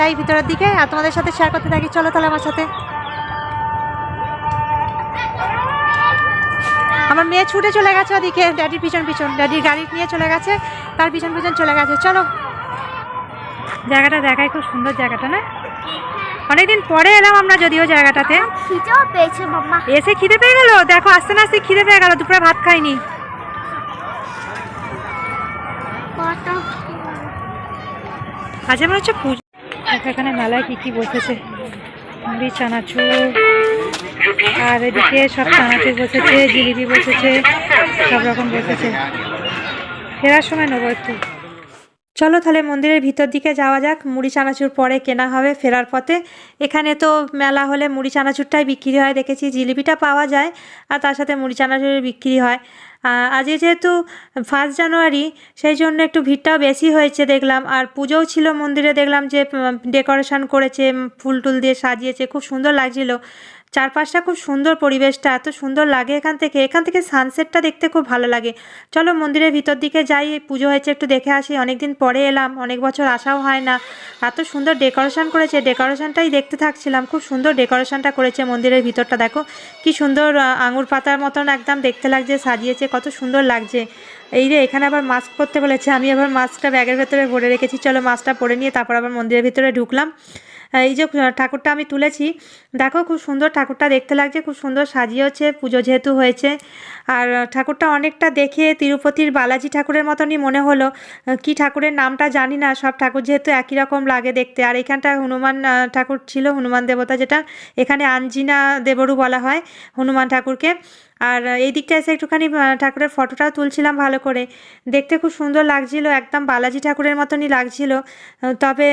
যাই ভিতরের দিকে আর তোমাদের সাথে শেয়ার করতে থাকি। চলো তাহলে আমার সাথে। আমার মেয়ে ছুটে চলে গেছে ওদিকে, ড্যাডির পিছন পিছন, ড্যাডির গাড়ি নিয়ে চলে গেছে, তার পিছন পিছন চলে গেছে। চলো, জায়গাটা দেখাই, খুব সুন্দর জায়গাটা না? অনেকদিন পরে এলাম আমরা যদিও জায়গাটাতে। খিদেও পেয়েছে মাম্মা। এসে খিদে পেয়ে গেল, দেখো আস্তে না আস্তে খিদে পেয়ে গেল, দুপুরে ভাত খাইনি। আজ মনে হচ্ছে পুজো। এখানে মেলায় কি কি বসেছে, মুড়ি চানাচুর, আর এদিকে সব চানাচুর বসেছে, জিলিপি বসেছে, সব রকম বসেছে। ফেরার সময় নেবো একটু। চলো তাহলে মন্দিরের ভিতর দিকে যাওয়া যাক। মুড়ি চানাচুর পরে কেনা হবে ফেরার পথে। এখানে তো মেলা হলে মুড়ি চানাচুরটাই বিক্রি হয় দেখেছি, জিলিপিটা পাওয়া যায় আর তার সাথে মুড়ি চানাচুরের বিক্রি হয়। আজকে যেহেতু 1 জানুয়ারি, সেই জন্য একটু ভিড়টাও বেশি হয়েছে দেখলাম। আর পুজোও ছিল মন্দিরে, দেখলাম যে ডেকোরেশন করেছে, ফুল টুল দিয়ে সাজিয়েছে, খুব সুন্দর লাগছিল। চারপাশটা খুব সুন্দর, পরিবেশটা এত সুন্দর লাগে এখান থেকে সানসেটটা দেখতে খুব ভালো লাগে। চলো মন্দিরের ভিতর দিকে যাই, পুজো হয়েছে একটু দেখে আসি, অনেক দিন পরে এলাম, অনেক বছর আসাও হয় না। এত সুন্দর ডেকোরেশন করেছে, ডেকোরেশনটাই দেখতে থাকছিলাম, খুব সুন্দর ডেকোরেশনটা করেছে মন্দিরের ভিতরটা। দেখো কি সুন্দর, আঙুর পাতার মতন একদম দেখতে লাগছে, সাজিয়েছে, কত সুন্দর লাগছে। এই রে, এখানে আবার মাস্ক পরতে বলেছে, আমি আবার মাস্কটা ব্যাগের ভেতরে ভরে রেখেছি। চলো মাস্কটা পরে নিয়ে তারপর আবার মন্দিরের ভিতরে ঢুকলাম। এই যে ঠাকুরটা আমি তুলেছি, দেখো খুব সুন্দর ঠাকুরটা দেখতে লাগছে, খুব সুন্দর সাজিয়েছে, পুজো যেহেতু হয়েছে। আর ঠাকুরটা অনেকটা দেখে তিরুপতির বালাজি ঠাকুরের মতনই মনে হলো। কি ঠাকুরের নামটা জানি না, সব ঠাকুর যেহেতু একই রকম লাগে দেখতে। আর এখানটা হনুমান ঠাকুর ছিল, হনুমান দেবতা, যেটা এখানে আঞ্জিনা দেবরু বলা হয় হনুমান ঠাকুরকে। আর এই দিকটা এসে একটুখানি ঠাকুরের ফটোটাও তুলছিলাম ভালো করে, দেখতে খুব সুন্দর লাগছিল, একদম বালাজি ঠাকুরের মতনই লাগছিল। তবে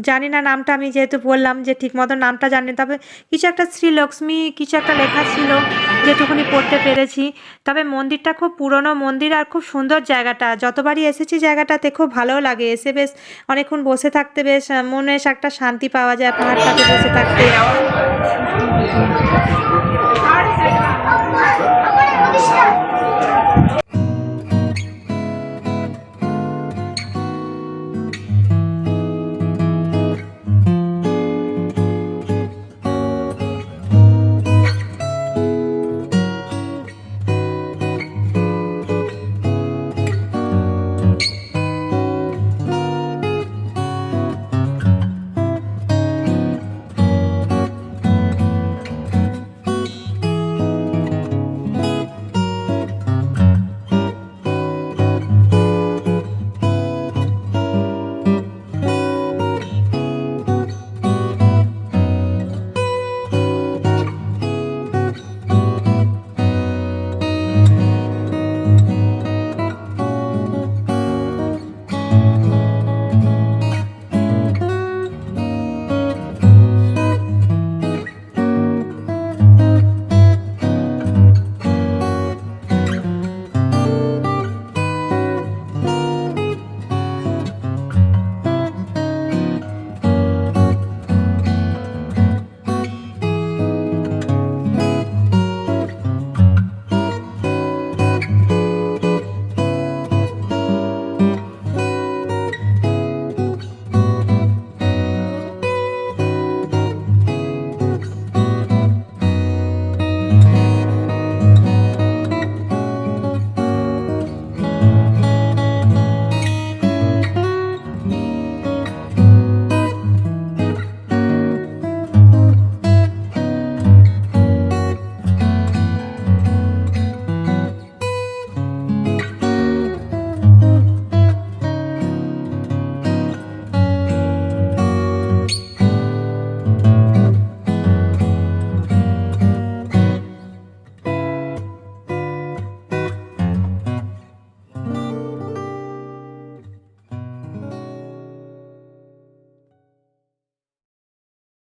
জানি না নামটা, আমি যেহেতু বললাম যে ঠিক মতো নামটা জানি, তবে কিছু একটা শ্রীলক্ষ্মী কিছু একটা লেখা ছিল, যেটুকুনি পড়তে পেরেছি। তবে মন্দিরটা খুব পুরনো মন্দির আর খুব সুন্দর জায়গাটা, যতবারই এসেছি জায়গাটাতে খুব ভালোও লাগে, এসে বেশ অনেকক্ষণ বসে থাকতে বেশ মনে একটা শান্তি পাওয়া যায় পাহাড়টাতে বসে থাকতে।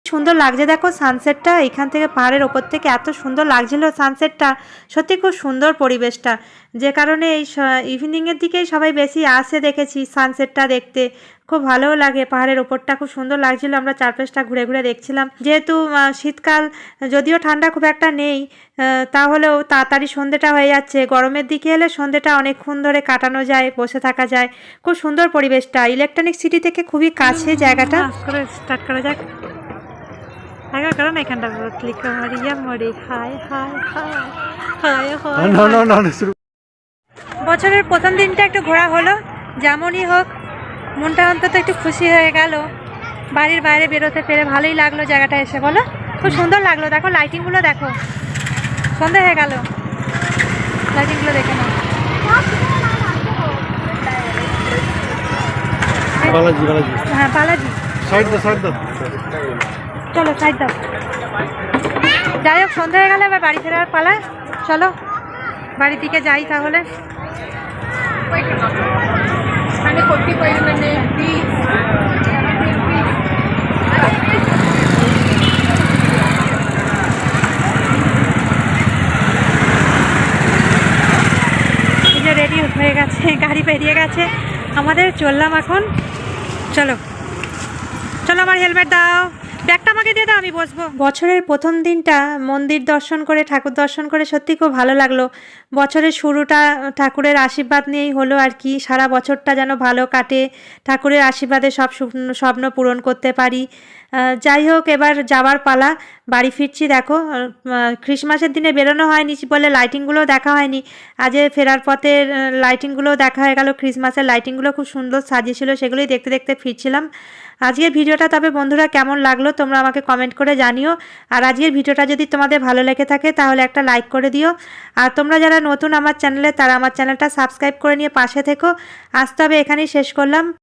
সুন্দর লাগছে, দেখো সানসেটটা এখান থেকে পাহাড়ের ওপর থেকে এত সুন্দর লাগছিল সানসেটটা, সত্যি খুব সুন্দর পরিবেশটা। যে কারণে এই ইভিনিংয়ের দিকেই সবাই বেশি আসে দেখেছি সানসেটটা দেখতে, খুব ভালোও লাগে। পাহাড়ের ওপরটা খুব সুন্দর লাগছিল, আমরা চারপাশটা ঘুরে ঘুরে দেখছিলাম। যেহেতু শীতকাল, যদিও ঠান্ডা খুব একটা নেই, তাহলেও তাড়াতাড়ি সন্ধ্যেটা হয়ে যাচ্ছে। গরমের দিকে এলে সন্ধ্যেটা অনেকক্ষণ ধরে কাটানো যায়, বসে থাকা যায়। খুব সুন্দর পরিবেশটা, ইলেকট্রনিক সিটি থেকে খুবই কাছে জায়গাটা। স্টার্ট করা যাক, দেখা করো না এখানটা ক্লিক করে ইয়া মরি। High high high high high. বছরের প্রথম দিনটা একটু ঘোরা হলো, যেমনই হোক মনটা অন্তত একটু খুশি হয়ে গেল। বাড়ির বাইরে বেরোতে পেরে ভালোই লাগলো জায়গাটা এসে, বলো খুব সুন্দর লাগলো। দেখো লাইটিংগুলো দেখো, সন্ধে হয়ে গেল, লাইটিংগুলো দেখে নাও। হ্যাঁ বালাজি, চলো সাইড দাও। যাই হোক সন্ধে হয়ে গেলে এবার বাড়ি ফেরার পালা। চলো বাড়ির দিকে যাই তাহলে। রেডি হয়ে গেছে, গাড়ি বেরিয়ে গেছে আমাদের, চললাম এখন। চলো চলো, আমার হেলমেট দাও, ব্যাগটা আমাকে দিয়ে দাও, আমি বসবো। বছরের প্রথম দিনটা মন্দির দর্শন করে, ঠাকুর দর্শন করে সত্যি খুব ভালো লাগলো। বছরের শুরুটা ঠাকুরের আশীর্বাদ নিয়েই হলো আর কি। সারা বছরটা যেন ভালো কাটে, ঠাকুরের আশীর্বাদে সব স্বপ্ন পূরণ করতে পারি। যাই হোক এবার যাওয়ার পালা, বাড়ি ফিরছি। দেখো ক্রিসমাসের দিনে বেরোনো হয়নি বলে লাইটিংগুলোও দেখা হয়নি। আজ ফেরার পথে লাইটিংগুলোও দেখা হয়ে গেল। ক্রিসমাসের লাইটিংগুলো খুব সুন্দর সাজিয়েছিল, সেগুলোই দেখতে দেখতে ফিরছিলাম। আজকের ভিডিওটা তবে বন্ধুরা কেমন লাগলো তোমরা আমাকে কমেন্ট করে জানিও। আর আজকের ভিডিওটা যদি তোমাদের ভালো লেগে থাকে তাহলে একটা লাইক করে দিও। আর তোমরা যারা নতুন আমার চ্যানেলে, তারা আমার চ্যানেলটা সাবস্ক্রাইব করে নিয়ে পাশে থেকো। আজ তবে এখানেই শেষ করলাম।